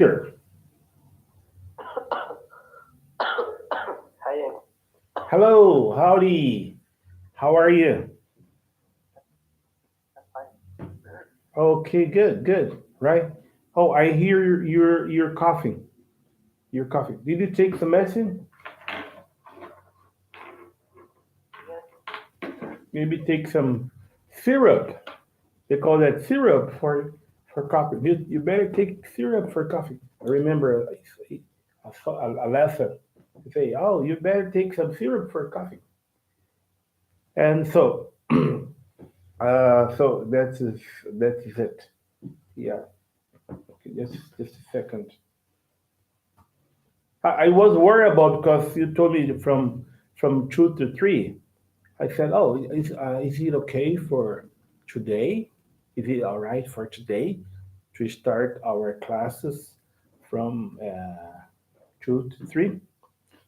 Peter. Hi, Hello, howdy. How are you? I'm fine. Okay, good, good. Right? Oh, I hear you're coughing. You're coughing. Did you take some medicine? Yes, Maybe take some syrup. They call that syrup for coffee. You better take syrup for coffee. I remember a lesson. They say, oh, you better take some syrup for coffee. And so, so that is it. Yeah. Okay, just a second. I was worried about because you told me from 2 to 3. I said, oh, is it okay for today? Is it all right for today to start our classes from 2 to 3?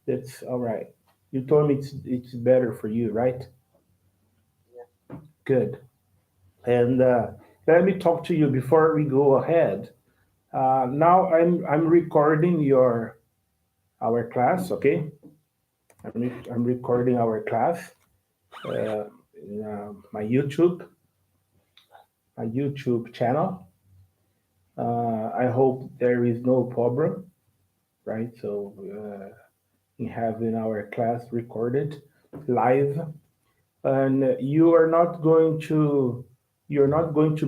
That's all right. You told me it's better for you, right? yes. Good. And let me talk to you before we go ahead. Now I'm recording your our class. Okay, I'm recording our class. In my YouTube channel. I hope there is no problem, right? So in having our class recorded live, and you're not going to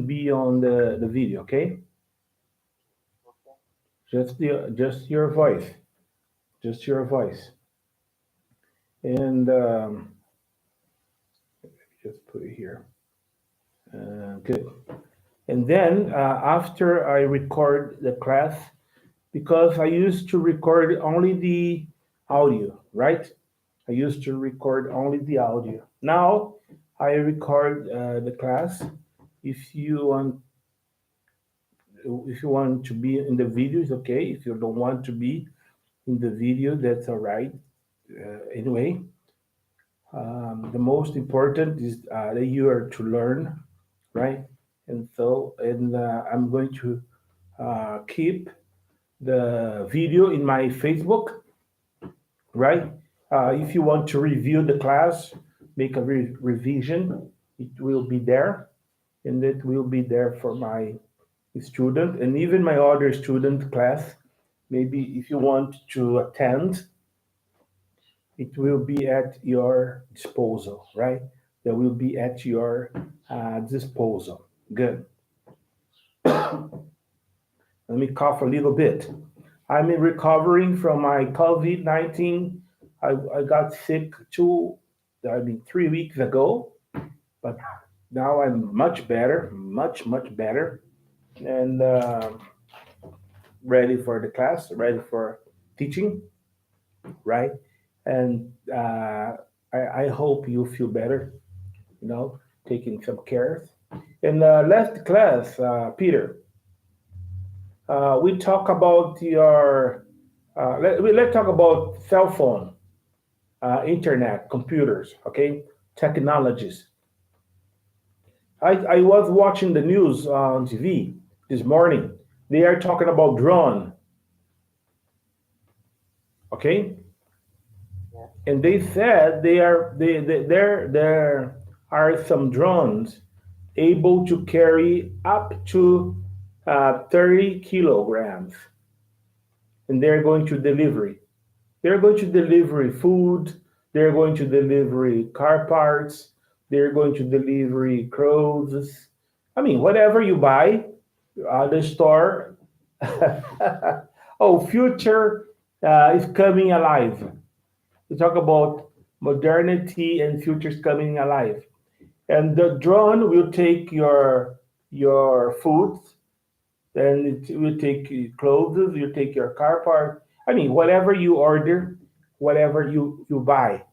be on the video, okay? Okay. Just your voice, just your voice, and just put it here. Good. And then after I record the class, because I used to record only the audio, right? I used to record only the audio. Now I record the class. If you want, if you want to be in the video, it's okay. If you don't want to be in the video, that's all right. Anyway, the most important is that you are to learn, right? And so, and I'm going to keep the video in my Facebook, right? If you want to review the class, make a revision, it will be there, and it will be there for my student and even my other student class. Maybe if you want to attend, it will be at your disposal, right? That will be at your disposal. Good. Let me cough a little bit. I'm in recovering from my COVID 19. I got sick 3 weeks ago, but now I'm much better, much better, and ready for the class, ready for teaching, right? And I hope you feel better, taking some care. In the last class, Peter, we talk about let's talk about cell phone, internet, computers, okay, technologies. I was watching the news on TV this morning. They are talking about drone, okay, Yes, and they said there are some drones able to carry up to 30 kilograms, and they're going to delivery. They're going to deliver food. They're going to deliver car parts. They're going to deliver clothes. I mean, whatever you buy at the store. Oh, future is coming alive. We talk about modernity and futures coming alive. And the drone will take your food, then it will take clothes, you take your car part. I mean, whatever you order, whatever you buy.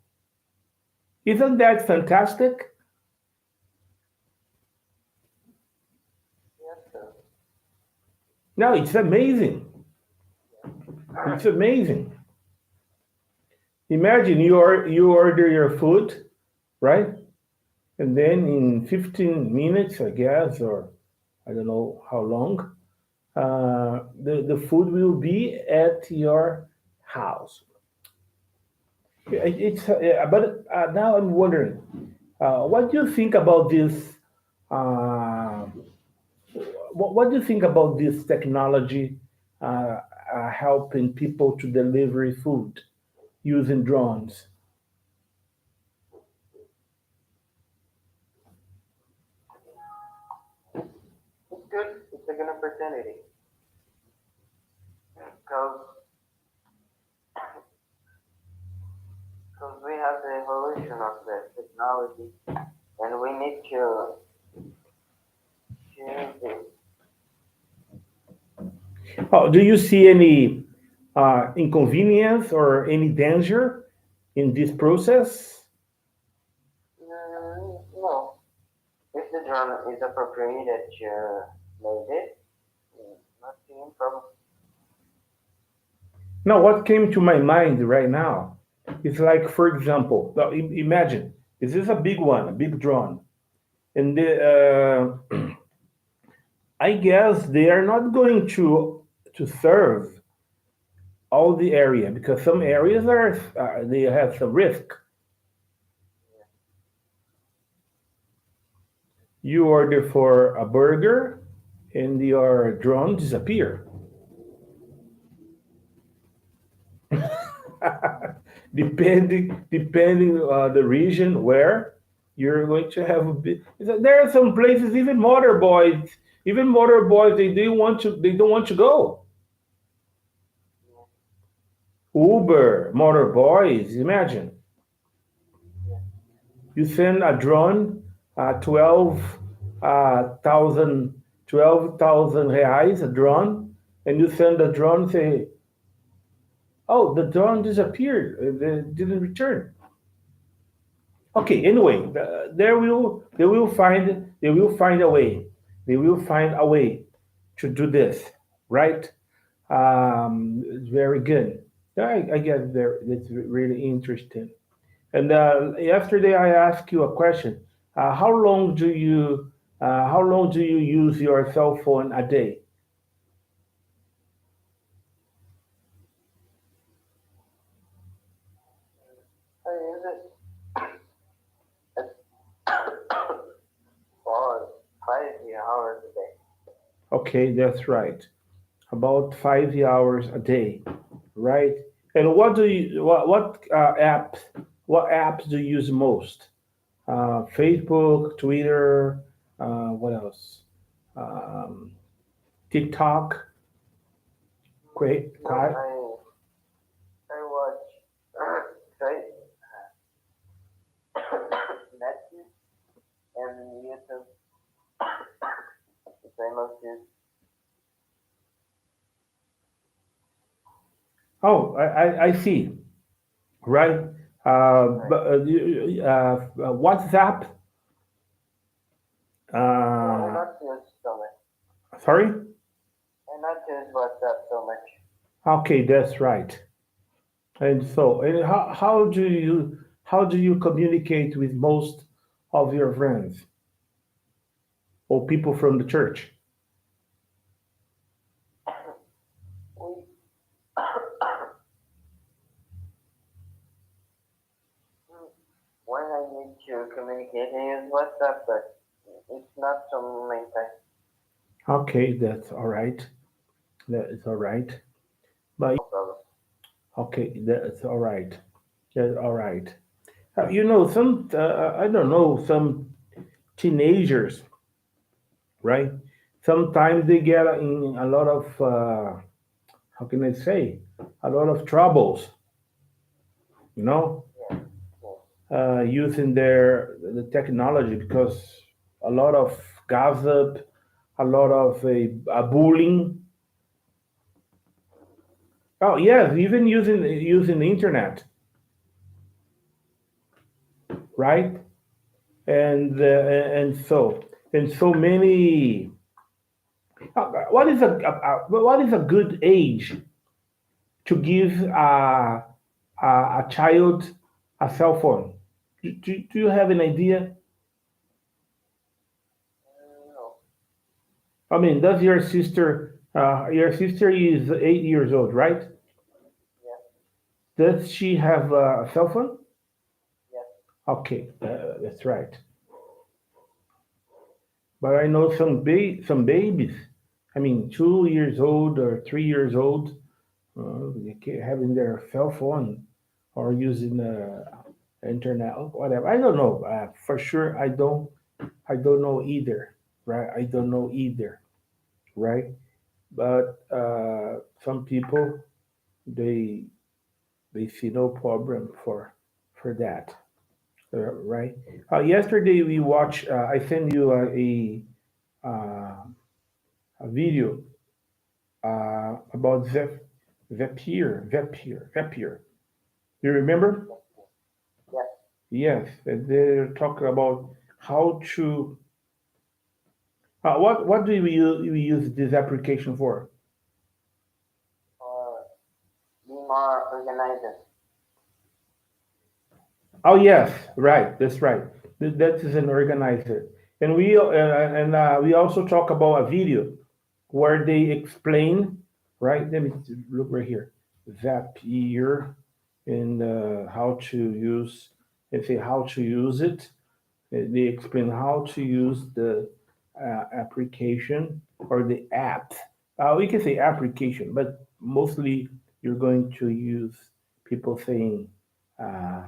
Isn't that fantastic? yes, sir. No, it's amazing. Yes, It's amazing. Imagine you order your food, right? And then in 15 minutes, I guess, or I don't know how long, The food will be at your house. But now I'm wondering, what do you think about this? Uh, what do you think about this technology helping people to deliver food using drones? It's good. It's a good opportunity because we have the evolution of the technology and we need to use it. Oh, do you see any inconvenience or any danger in this process? No, if the drone is appropriated to made it, not any problem. Now, what came to my mind right now is like, for example, now imagine this is a big one, a big drone, and I guess they are not going to serve all the area because some areas are they have some risk. You order for a burger, and your drone disappear. Depending the region where you're going to have a bit. There are some places even motor boys they don't want to go. Uber, motor boys, imagine you send a drone, 12,000 reais a drone, and you send a drone say, oh, the drone disappeared, they didn't return. Okay, anyway, they will find a way. They will find a way to do this, right? It's very good. I get there. That's really interesting. And yesterday I asked you a question. How long do you use your cell phone a day? I use it for 5 hours a day. Okay, that's right. About 5 hours a day, right? And what apps do you use most? Facebook, Twitter, what else? Um, TikTok, great, No, I watch sorry, Netflix and YouTube. It's I love this. Oh, I see. Right. Right. WhatsApp. No, I Uh, not use so much. sorry. I not use WhatsApp so much. Okay, that's right. And how do you communicate with most of your friends or people from the church? We when I need to communicate, I use WhatsApp, but it's not so many times. Okay, that's all right. That is all right. But No problem. okay, that's all right. That's all right. Some I don't know, some teenagers, right? Sometimes they get in a lot of how can I say, a lot of troubles, you know, Yes, yes. using the technology because a lot of gossip, a lot of bullying. Oh yes, even using the internet, right? And so many. What is a good age to give a child a cell phone? Do you have an idea? No. I mean, does your sister Your sister is 8 years old, right? Yes, Does she have a cell phone? yes. Okay, that's right. But I know some babies. I mean, 2 years old or 3 years old, having their cell phone or using the internet, or whatever. I don't know. For sure, I don't. I don't know either. Right? I don't know either. Right? But some people they they see no problem for that. Right? Yesterday we watched. I sent you uh, a video about Zapier. You remember? Yes. Yes, and they're talking about how to. What do we use this application for? Or be more organized. Oh yes, right. That's right. That is an organizer, and we also talk about a video where they explain. Right. Let me look right here. Zapier and how to use. They say how to use it. They explain how to use the application or the app. We can say application, but mostly you're going to use people saying uh,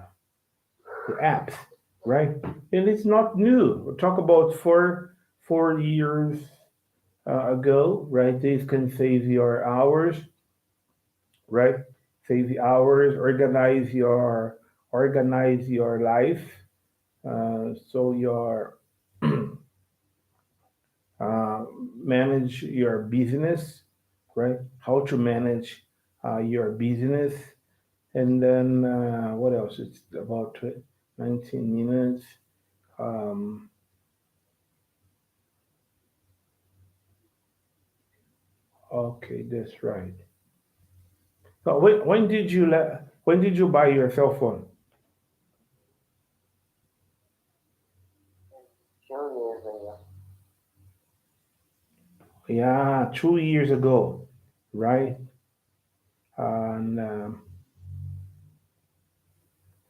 the apps, right? And it's not new. We talk about 4 years ago, right? This can save your hours, right? Save the hours, organize your life, so your uh, manage your business, right? How to manage your business, and then what else? It's about 19 minutes. Um, okay, that's right. So when did you buy your cell phone? 2 years ago. Yeah, 2 years ago, right? And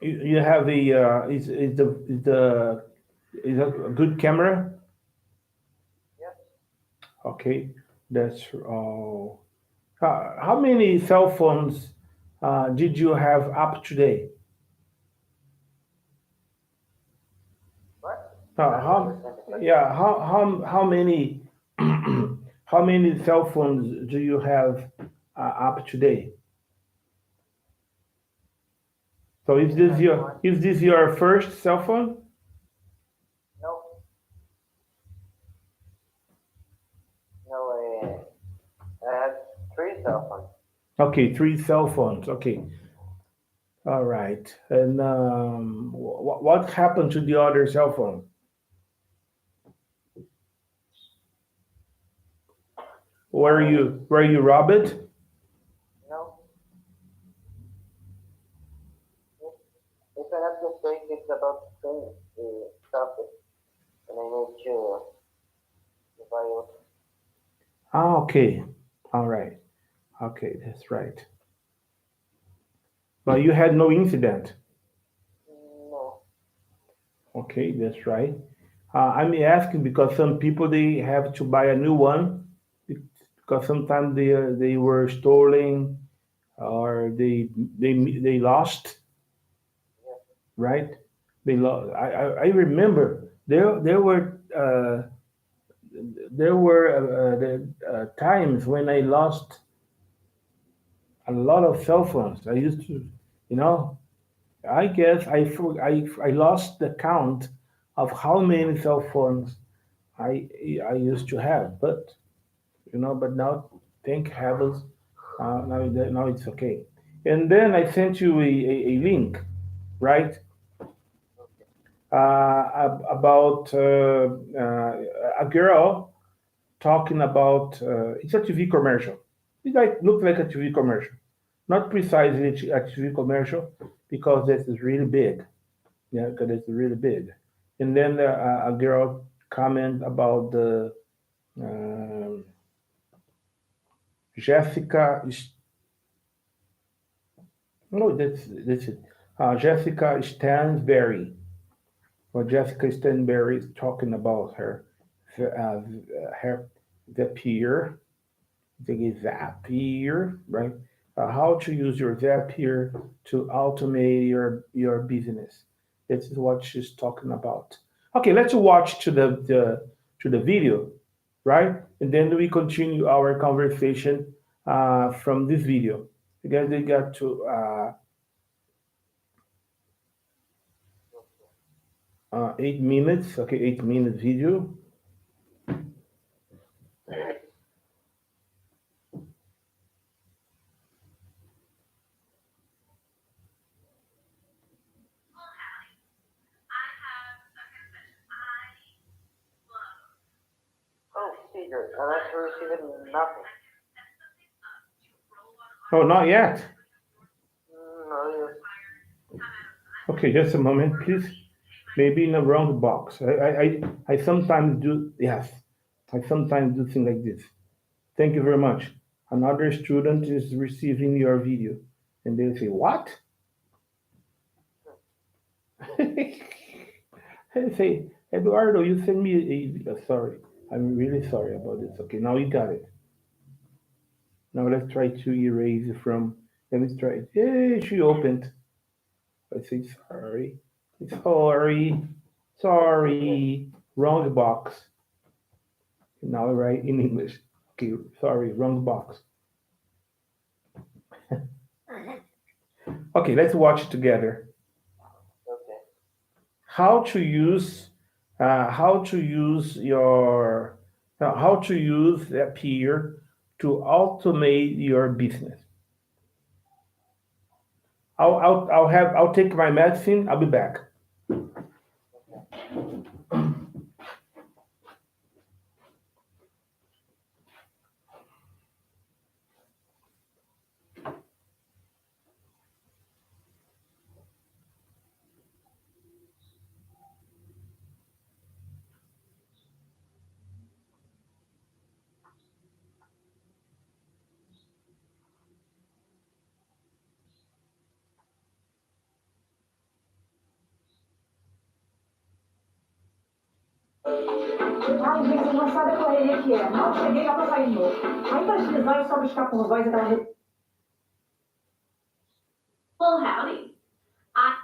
you have the is a good camera? Yes. Okay, that's how many cell phones did you have up to date? What? I don't How understand the question. yeah how many how many cell phones do you have up to date? So I have one. is this your first cell phone? No, no. I have three cell phones. Okay, three cell phones. Okay, all right. And what happened to the other cell phone? I Were you robbed? no. If, if I'm not mistaken, it's about to finish the topic, and I need to buy it. Ah, okay, all right. Okay, that's right. But you had no incident. No. Okay, that's right. I'm asking because some people they have to buy a new one because sometimes they were stolen or they lost, Yes. right? They lost. I remember there were times when I lost a lot of cell phones. I used to, you know, I guess I lost the count of how many cell phones I used to have, but but now thank heavens, now it's okay. And then I sent you a link, right? Okay. About a girl talking about it's a TV commercial. It like looks like a TV commercial, not precisely a TV commercial because this is really big. Yeah, because it's really big. And then a girl comment about um, Jessica. No, that's it. Jessica Stansberry. Well, Jessica Stanberry is talking about her Zapier, Zapier, right? How to use your Zapier to automate your business. This is what she's talking about. Okay, let's watch to the video, right? And then we continue our conversation from this video. You guys, they got to 8 minutes. Okay, 8 minutes video. Oh, Peter, I actually received nothing. Oh, not yet. No, you. Okay, just a moment, please. Maybe in the wrong box. I sometimes do, yes, I sometimes do things like this. Thank you very much. Another student is receiving your video. And they say, what? I say, Eduardo, you sent me sorry. I'm really sorry about this. Okay, now you got it. Now let's try to erase it from, let me try it. Yay, she opened. I say, sorry. Sorry. Sorry. Wrong box. Now I write in English. Okay, sorry, wrong box. Okay, let's watch it together. Okay. How to use, how to use your, how to use Zapier to automate your business. I'll take my medicine. I'll be back. Ai, gente, você não sabe a correria que é. Mal cheguei, já tô saindo. Aí para agilizar é só buscar por voz aquela... Well, howdy. I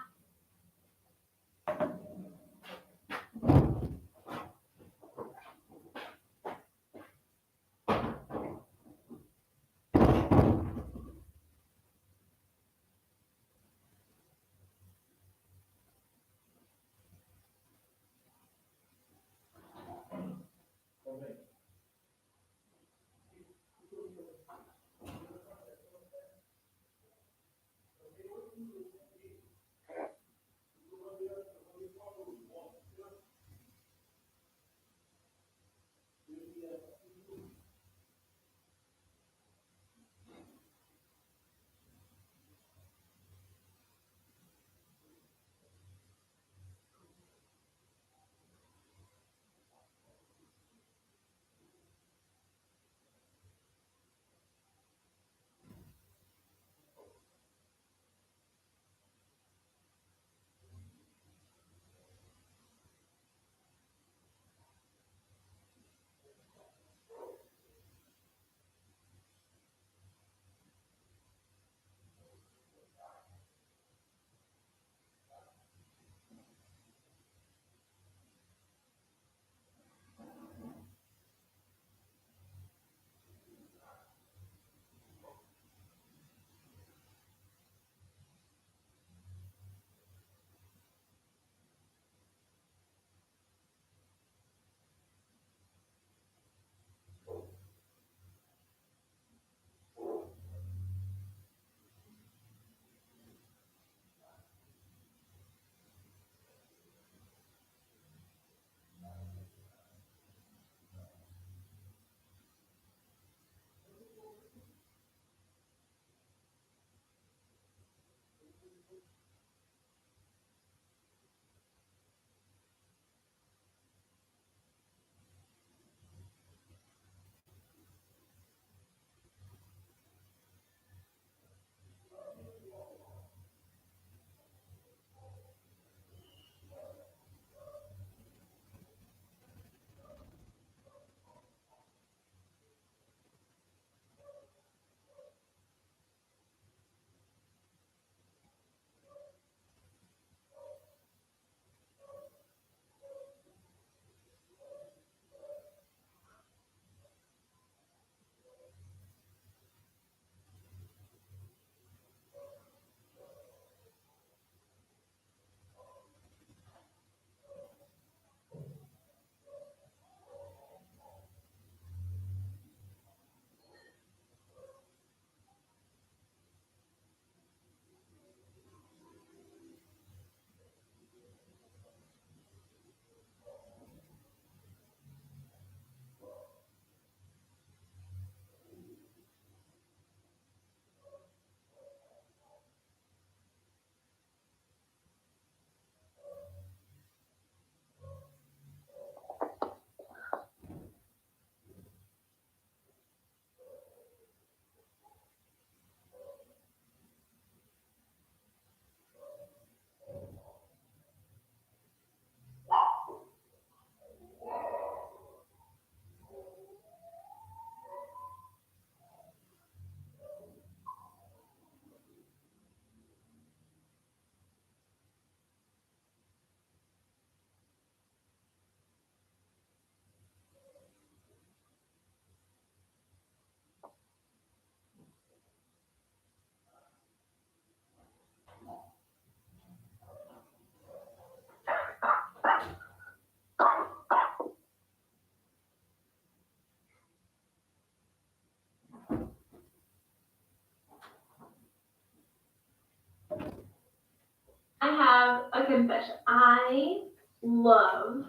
have a confession. I love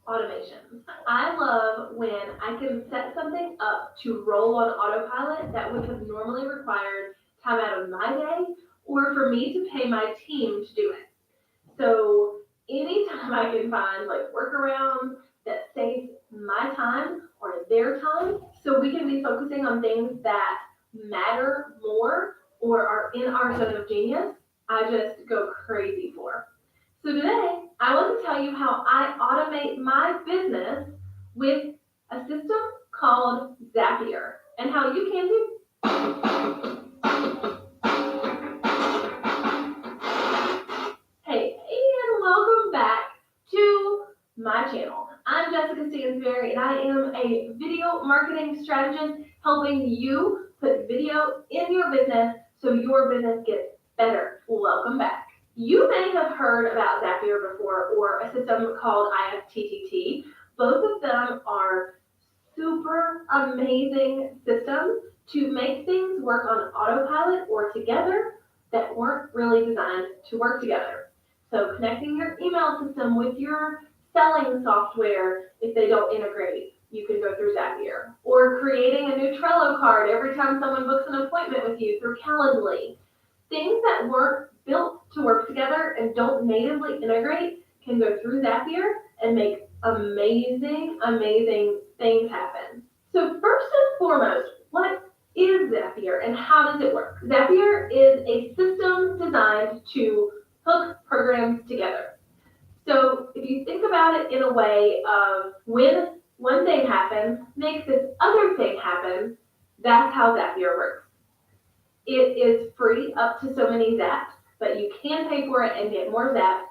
automation. I love when I can set something up to roll on autopilot that would have normally required time out of my day or for me to pay my team to do it. So anytime I can find like workarounds that save my time or their time so we can be focusing on things that matter more or are in our zone of genius, I just go crazy for. So today, I want to tell you how I automate my business with a system called Zapier and how you can too. Hey, and welcome back to my channel. I'm Jessica Stansberry, and I am a video marketing strategist helping you put video in your business so your business gets better. Welcome back. You may have heard about Zapier before or a system called IFTTT. Both of them are super amazing systems to make things work on autopilot or together that weren't really designed to work together. So connecting your email system with your selling software, if they don't integrate, you can go through Zapier. Or creating a new Trello card every time someone books an appointment with you through Calendly. Things that weren't built to work together and don't natively integrate can go through Zapier and make amazing, amazing things happen. So first and foremost, what is Zapier and how does it work? Zapier is a system designed to hook programs together. So if you think about it in a way of when one thing happens, makes this other thing happen, that's how Zapier works. It is free up to so many zaps, but you can pay for it and get more zaps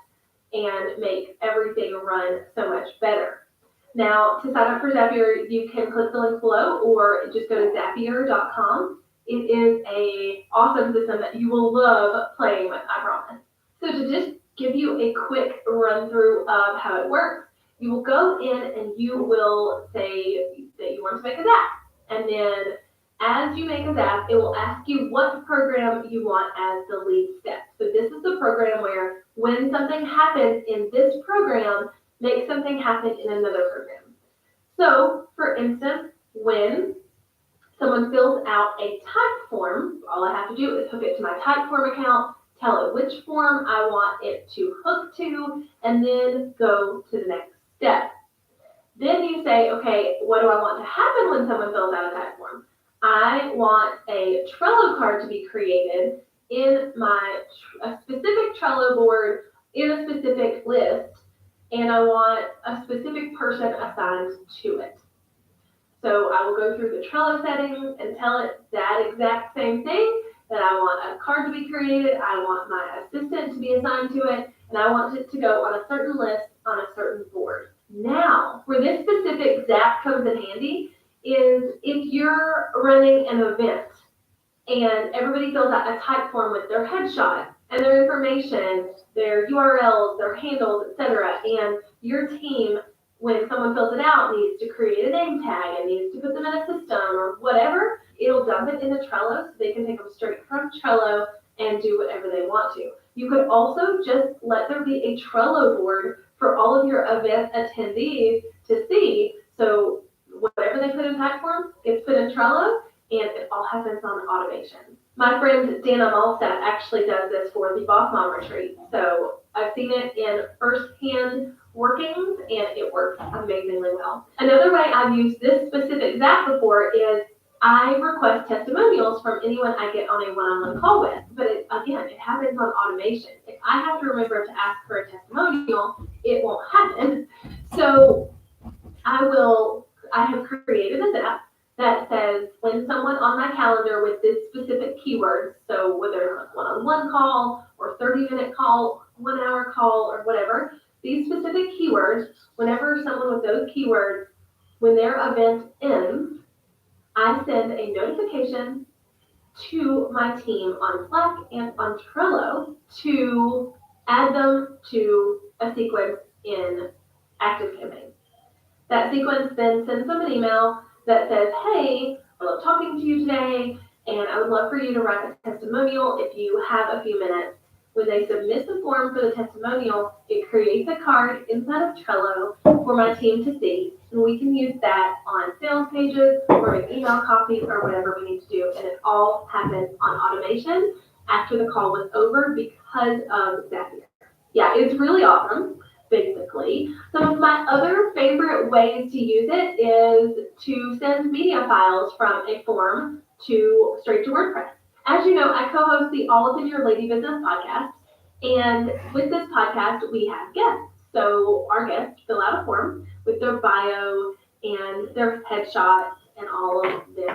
and make everything run so much better. Now, to sign up for Zapier, you can click the link below or just go to zapier.com. It is an awesome system that you will love playing with, I promise. So to just give you a quick run through of how it works, you will go in and you will say that you want to make a zap. And then as you make a zap, it will ask you what program you want as the lead step. So this is the program where when something happens in this program, make something happen in another program. So for instance, when someone fills out a type form, all I have to do is hook it to my type form account, tell it which form I want it to hook to, and then go to the next step. Then you say, okay, what do I want to happen when someone fills out a type form? I want a Trello card to be created in a specific Trello board in a specific list, and I want a specific person assigned to it. So I will go through the Trello settings and tell it that exact same thing, that I want a card to be created, I want my assistant to be assigned to it, and I want it to go on a certain list on a certain board. Now, where this specific zap comes in handy is if you're running an event and everybody fills out a type form with their headshot and their information, their URLs, their handles, etc., and your team, when someone fills it out, needs to create a name tag and needs to put them in a system or whatever, it'll dump it into Trello so they can take them straight from Trello and do whatever they want to. You could also just let there be a Trello board for all of your event attendees to see. So whatever they put in type form gets put in Trello, and it all happens on automation. My friend Dana Malstad actually does this for the Boss Mom Retreat. So I've seen it in firsthand workings, and it works amazingly well. Another way I've used this specific zap before is I request testimonials from anyone I get on a one-on-one call with. But it happens on automation. If I have to remember to ask for a testimonial, it won't happen. So I have created a zap that says when someone on my calendar with this specific keyword, so whether it's a one-on-one call or 30-minute call, 1 hour call or whatever, these specific keywords, whenever someone with those keywords, when their event ends, I send a notification to my team on Slack and on Trello to add them to a sequence in ActiveCampaign. That sequence then sends them an email that says, hey, I love talking to you today, and I would love for you to write a testimonial if you have a few minutes. when they submit the form for the testimonial, it creates a card inside of Trello for my team to see, and we can use that on sales pages or an email copy or whatever we need to do, and it all happens on automation after the call was over because of Zapier. Yeah, it's really awesome, basically. Some of my other favorite ways to use it is to send media files from a form to straight to WordPress. As you know, I co-host the All Up in Your Lady Business podcast, and with this podcast, we have guests. So our guests fill out a form with their bio and their headshots and all of this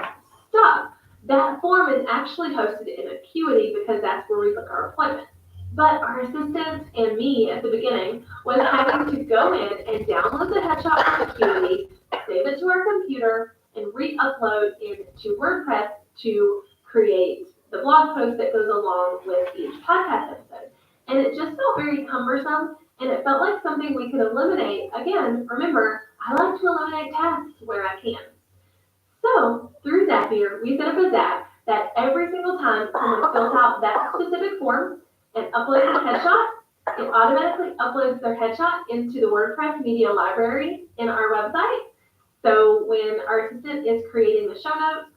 stuff. That form is actually hosted in Acuity because that's where we book our appointments. But our assistant and me at the beginning was having to go in and download the headshot from Acuity, save it to our computer, and re-upload into WordPress to create the blog post that goes along with each podcast episode. And it just felt very cumbersome, and it felt like something we could eliminate. Again, remember, I like to eliminate tasks where I can. So through Zapier, we set up a Zap that every single time someone fills out that specific form and uploads a headshot, it automatically uploads their headshot into the WordPress media library in our website. So when our assistant is creating the show notes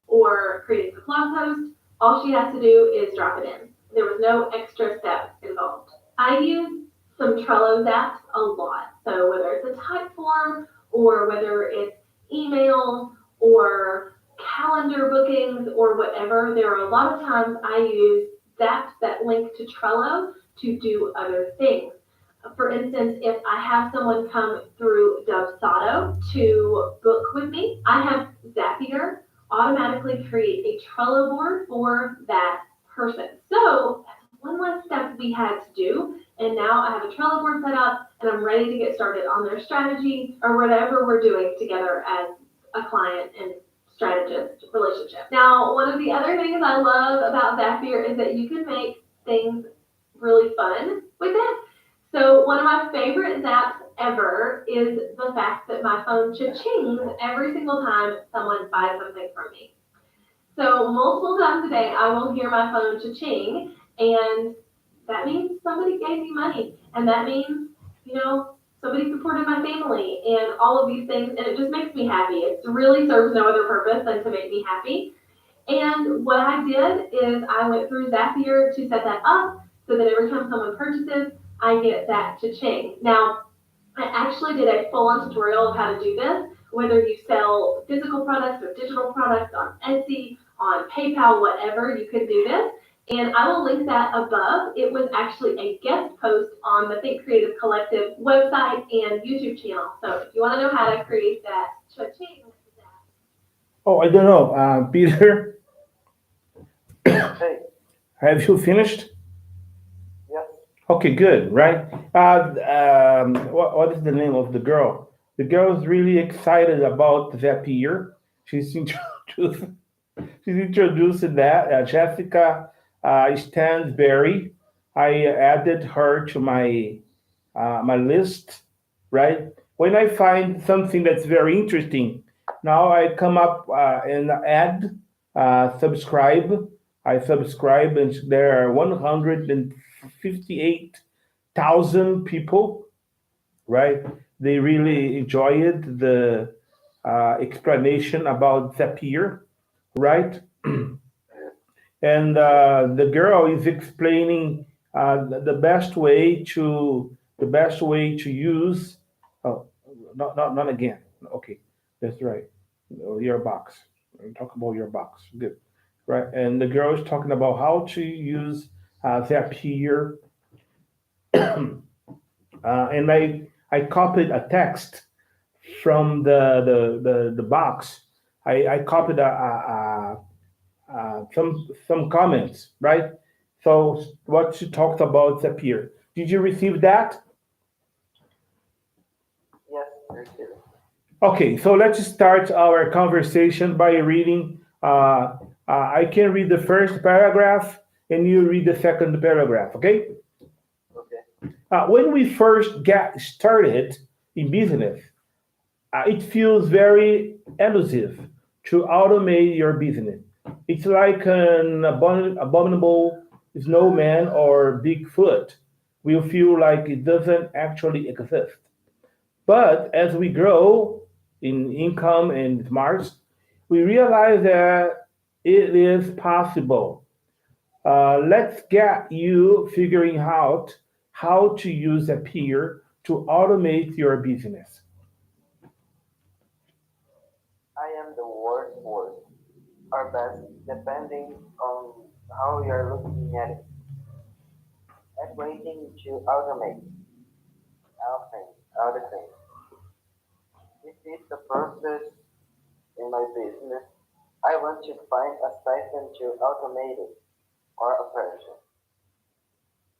or creating the blog post, all she has to do is drop it in. There was no extra step involved. I use some Trello Zaps a lot. So whether it's a type form or whether it's email or calendar bookings or whatever, there are a lot of times I use Zaps that link to Trello to do other things. For instance, if I have someone come through Dubsado to book with me, I have Zapier automatically create a Trello board for that person. So that's one less step we had to do. And now I have a Trello board set up and I'm ready to get started on their strategy or whatever we're doing together as a client and strategist relationship. Now, one of the other things I love about Zapier is that you can make things really fun with it. So one of my favorite Zaps ever is the fact that my phone cha-chings every single time someone buys something from me. So multiple times a day, I will hear my phone cha-ching, and that means somebody gave me money, and that means, somebody supported my family and all of these things, and it just makes me happy. It really serves no other purpose than to make me happy. And what I did is I went through Zapier to set that up so that every time someone purchases, I get that cha-ching. Now, I actually did a full-on tutorial of how to do this, whether you sell physical products or digital products on Etsy, on PayPal, whatever, you can do this. And I will link that above. It was actually a guest post on the Think Creative Collective website and YouTube channel. So if you want to know how to create that cha-ching. Oh, I don't know. Peter, Hey, have you finished? yes, Okay, good, right? What is the name of the girl? The girl is really excited about Zapier. She's introduced that Jessica Stansberry. I added her to my list, right? When I find something that's very interesting, now I come up and add subscribe. I subscribe, and there are 158,000 people, right? They really enjoyed the explanation about Zapier, right? And the girl is explaining the best way to use. Oh, not again. Okay, that's right. Your box. Talk about your box. Good, right? And the girl is talking about how to use Zapier, and I copied a text from the box. I copied some comments, right? So what she talked about Zapier. Did you receive that? yes, I received it. Okay, so let's start our conversation by reading. I can read the first paragraph, and you read the second paragraph. Okay. Okay. When we first get started in business, it feels very elusive to automate your business. It's like an abominable snowman or Bigfoot will feel like it doesn't actually exist. But as we grow in income and smarts, we realize that it is possible. Let's get you figuring out how to use Zapier to automate your business. I am the worst word, or best, depending on how you're looking at it. I'm waiting to automate all the things. If it's the process in my business, I want to find a system to automate it or a person.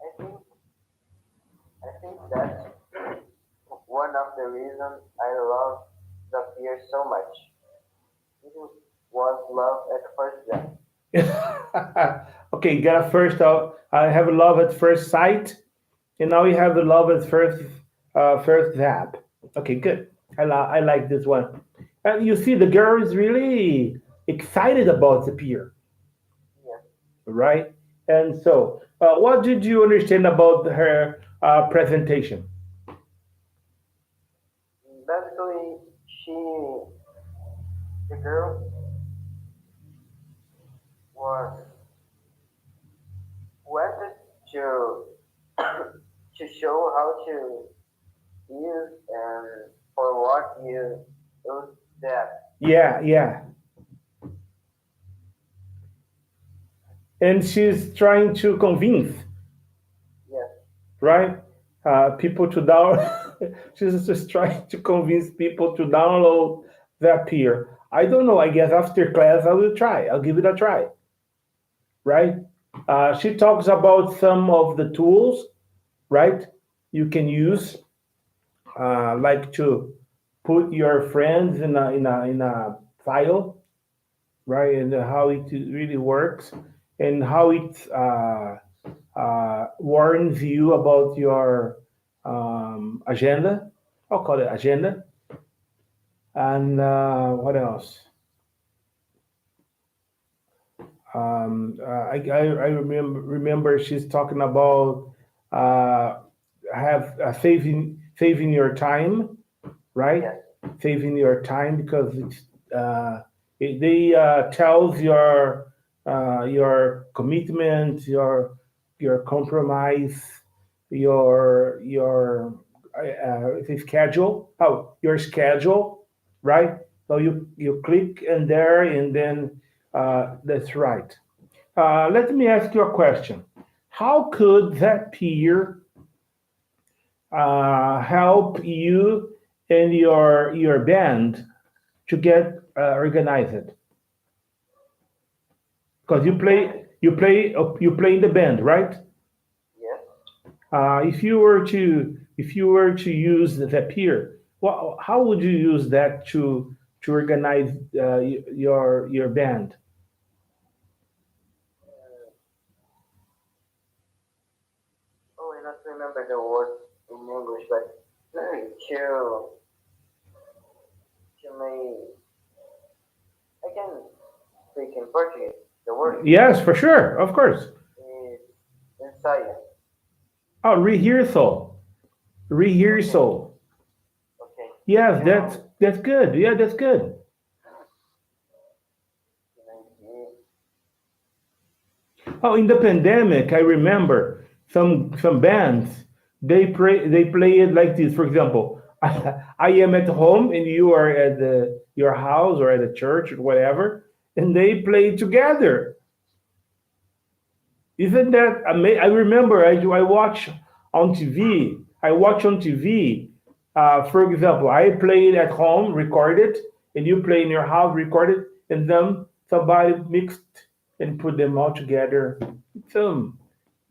I think I think that's one of the reasons I love Zapier so much. It was love at first glance. Okay, you got a first. I have a love at first sight, and now you have the love at first zap. Okay, good. I like this one. And you see, the girl is really excited about the pier, Yes. right? And so, what did you understand about her presentation? Basically, the girl, was wanted to to show how to use and for what you use that. Yeah, yeah. And she's trying to convince, Yes, right? People to download. She's just trying to convince people to download Zapier. I don't know. I guess after class I will try. I'll give it a try, right? She talks about some of the tools, right? You can use, like to put your friends in a file, right? And how it really works, and how it warns you about your agenda. I'll call it agenda. And what else? I remember she's talking about uh, have saving your time, right? yes, Saving your time because they tells your commitment, your compromise, your schedule. Oh, your schedule, right? So you click in there, and then that's right. Let me ask you a question. How could that peer help you and your band to get organized? Because you play in the band, right? yes. If you were to use the peer, well, how would you use that to organize your band? Oh, I not remember the word in English, but to make I can speak in Portuguese. The word Yes, for sure, of course. is ensayo. Oh, rehearsal, Okay, rehearsal. okay. Yes, that's You that's good. Yeah, that's good. maybe Oh, in the pandemic, I remember some bands they play it like this. For example, I am at home and you are at your house or at a church or whatever, and they play together. Isn't that amazing? I remember I watch on TV. I watch on TV. For example, I play it at home, recorded, and you play in your house, recorded, and then somebody mixed and put them all together.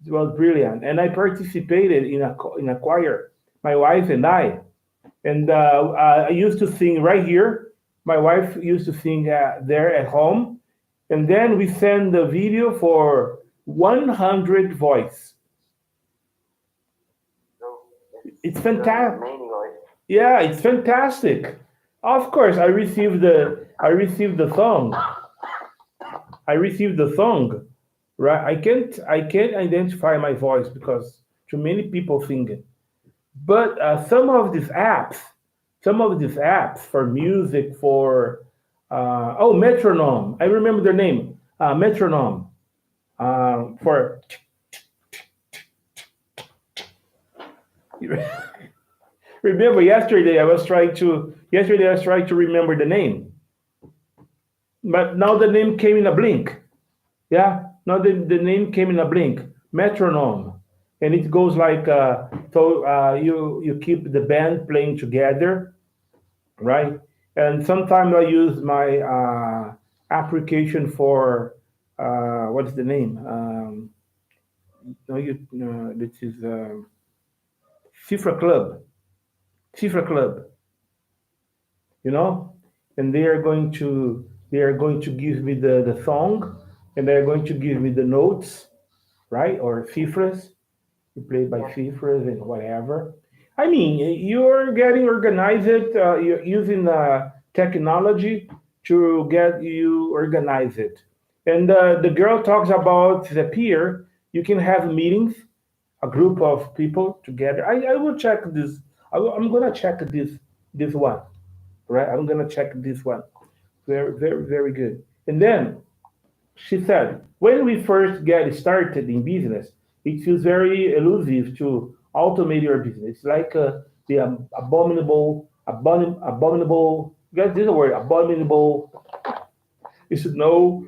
It was brilliant, and I participated in a choir. My wife and I, and I used to sing right here. My wife used to sing there at home, and then we send the video for 100 voice. so. It's It's fantastic. many ways. Yeah, it's fantastic. Of course, I received the song. I received the song, right? I can't identify my voice because too many people singing. But some of these apps for music, for metronome. I remember their name, metronome. For remember yesterday I was trying to remember the name, but now the name came in a blink. Yeah, now the name came in a blink. Metronome, and it goes like you keep the band playing together, right? And sometimes I use my application for what is the name? No, this is Cifra Club, Cifra Club, you know, and they are going to give me the song, and they are going to give me the notes, right, or cifras. You play by Yes. cifras and whatever. I mean, you're getting organized. You're using technology to get you organized. And the girl talks about Zapier. You can have meetings, a group of people together. I will check this. I'm gonna check this one, right? I'm gonna check this one. Very, very, very good. And then she said, when we first get started in business, it feels very elusive to automate your business. It's like the abominable, guys, this is a word, abominable, is no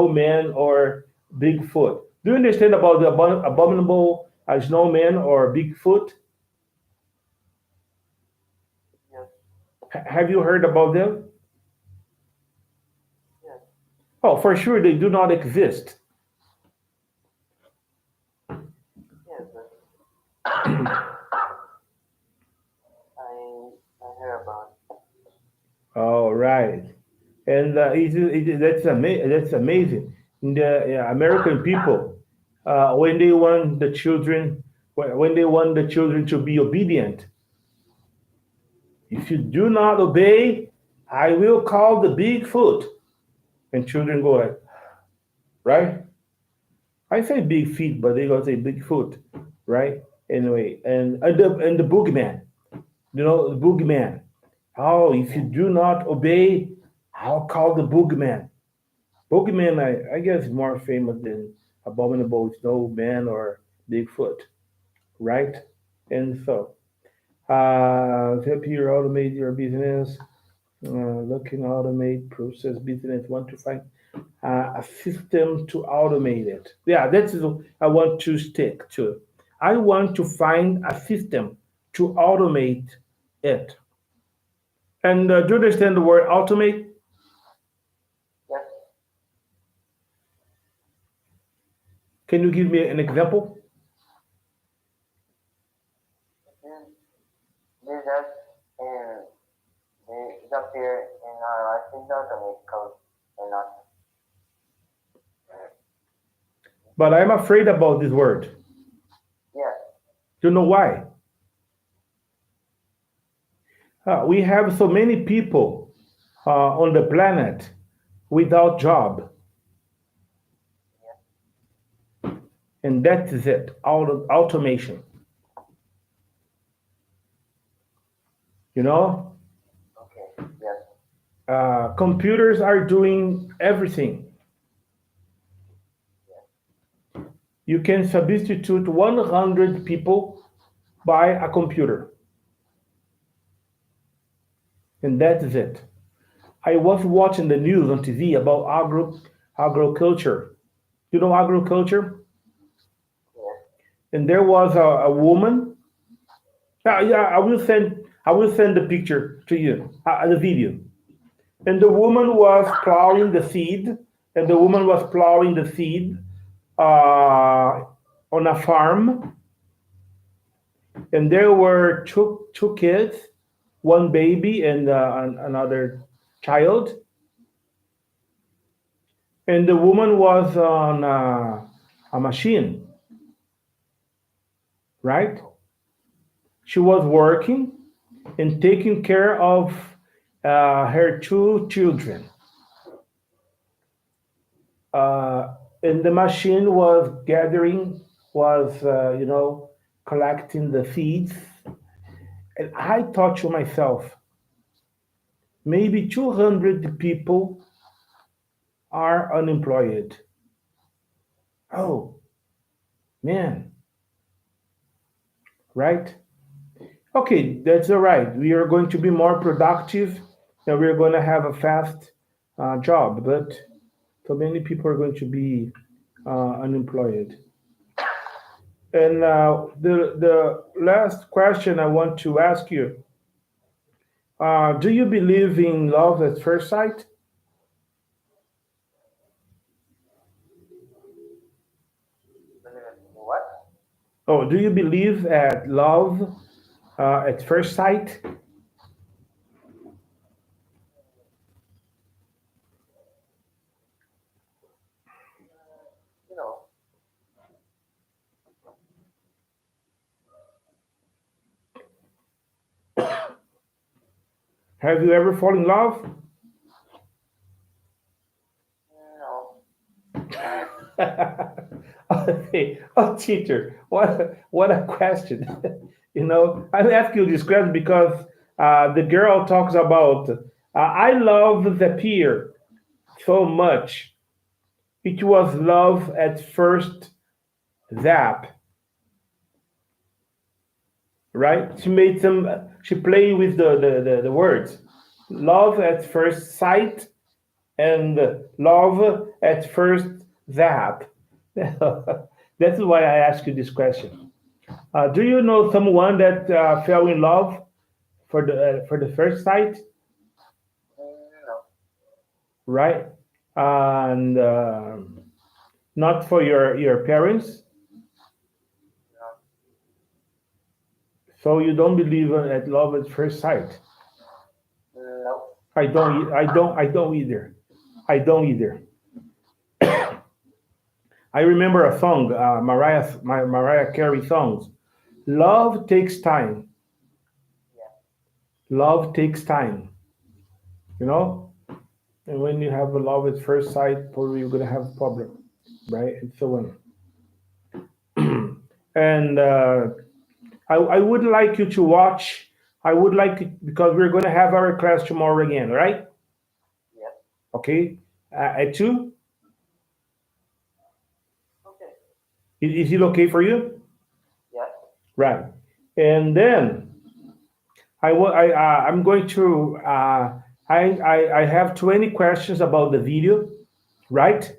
man or Bigfoot. Do you understand about the abominable snowman or Bigfoot? Yes. Have you heard about them? Yes. Oh, for sure, they do not exist. Yes. But I hear about. All right. And that's amazing. In the American people, when they want the children, when they want the children to be obedient, if you do not obey, I will call the Bigfoot. And children go like, right? I say big feet, but they gonna say Bigfoot, right? Anyway, and the boogeyman, the boogeyman. Oh, if you do not obey, I'll call the boogeyman. Boogeyman, I guess, is more famous than Abominable Snowman or Bigfoot, right? And so, help you automate your business. Looking automate process business. Want to find a system to automate it. Yeah, that's what I want to stick to. I want to find a system to automate it. And do you understand the word automate? Yes. Can you give me an example? This that and they appear in our life is automate code and not. But I'm afraid about this word. Yes. Do you know why? We have so many people on the planet without job, and that is it. Automation. You know, Okay. Yes. computers are doing everything. You can substitute 100 people by a computer, and that is it. I was watching the news on TV about agriculture. You know agriculture? Yes. And there was a woman. Yeah, I will send the picture to you, the video. And the woman was plowing the seed, and the woman was plowing the seed on a farm, and there were two kids, one baby and another child, and the woman was on a machine, right? She was working and taking care of her two children. and the machine was gathering, was collecting the seeds, and I thought to myself, maybe 200 people are unemployed. Oh man, right? Okay, that's all right. We are going to be more productive and we're going to have a fast job, but so many people are going to be unemployed. And the last question I want to ask you, do you believe in love at first sight? What? Oh, do you believe at love at first sight? You know, Have you ever fallen in love? no. Okay. Oh, teacher, what a question. I ask you this question because the girl talks about, I love Zapier so much. It was love at first zap, right? She played with the words. Love at first sight and love at first zap. That's why I ask you this question. Do you know someone that fell in love for the first sight, No. right? And not for your parents. No. So you don't believe at love at first sight. No. I don't either. I don't either. I remember a song, Mariah Carey songs. Love takes time. Yeah. Love takes time. You know, and when you have a love at first sight, probably you're gonna have a problem, right? And so on. And I would like you to watch. I would like because we're gonna have our class tomorrow again, right? Yes. Okay, at 2. Okay. Is it okay for you? Yes. Right. And then I'm going to I have 20 questions about the video, right?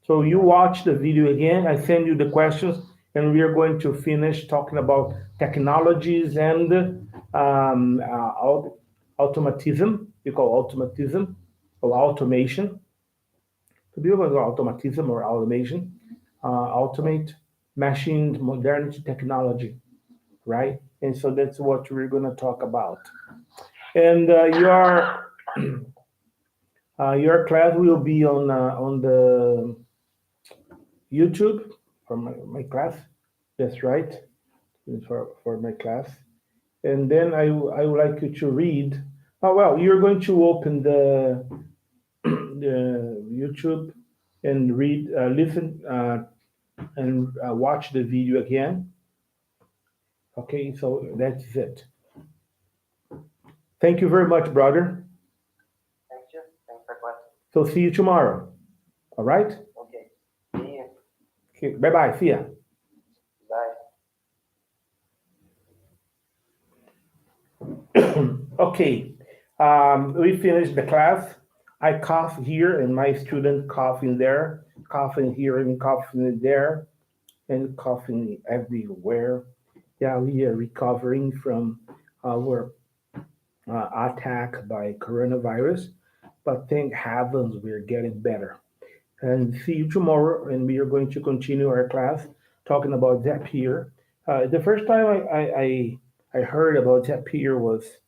So you watch the video again. I send you the questions, and we are going to finish talking about technologies and automatism. You call automatism or automation. To be about automatism or automation, automate machines, modernity, technology, right? And so that's what we're going to talk about. And your class will be on the YouTube for my class. That's right, for my class. And then I would like you to read. Oh well, you're going to open the YouTube and read, listen, and watch the video again. Okay, so that's it. Thank you very much, brother. Thank you. Thanks for question. So see you tomorrow. All right? Okay. See you. Okay, bye bye. See ya. Bye. Okay, we finished the class. I cough here, and my student coughing there, coughing here, and coughing there, and coughing everywhere. Yeah, we are recovering from our attack by coronavirus, but thank heavens we're getting better. And see you tomorrow, and we are going to continue our class talking about Zapier. The first time I heard about Zapier was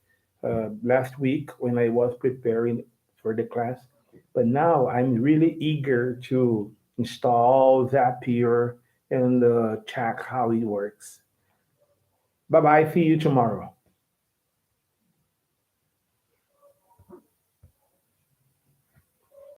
last week when I was preparing for the class, but now I'm really eager to install Zapier and check how it works. Bye bye. See you tomorrow.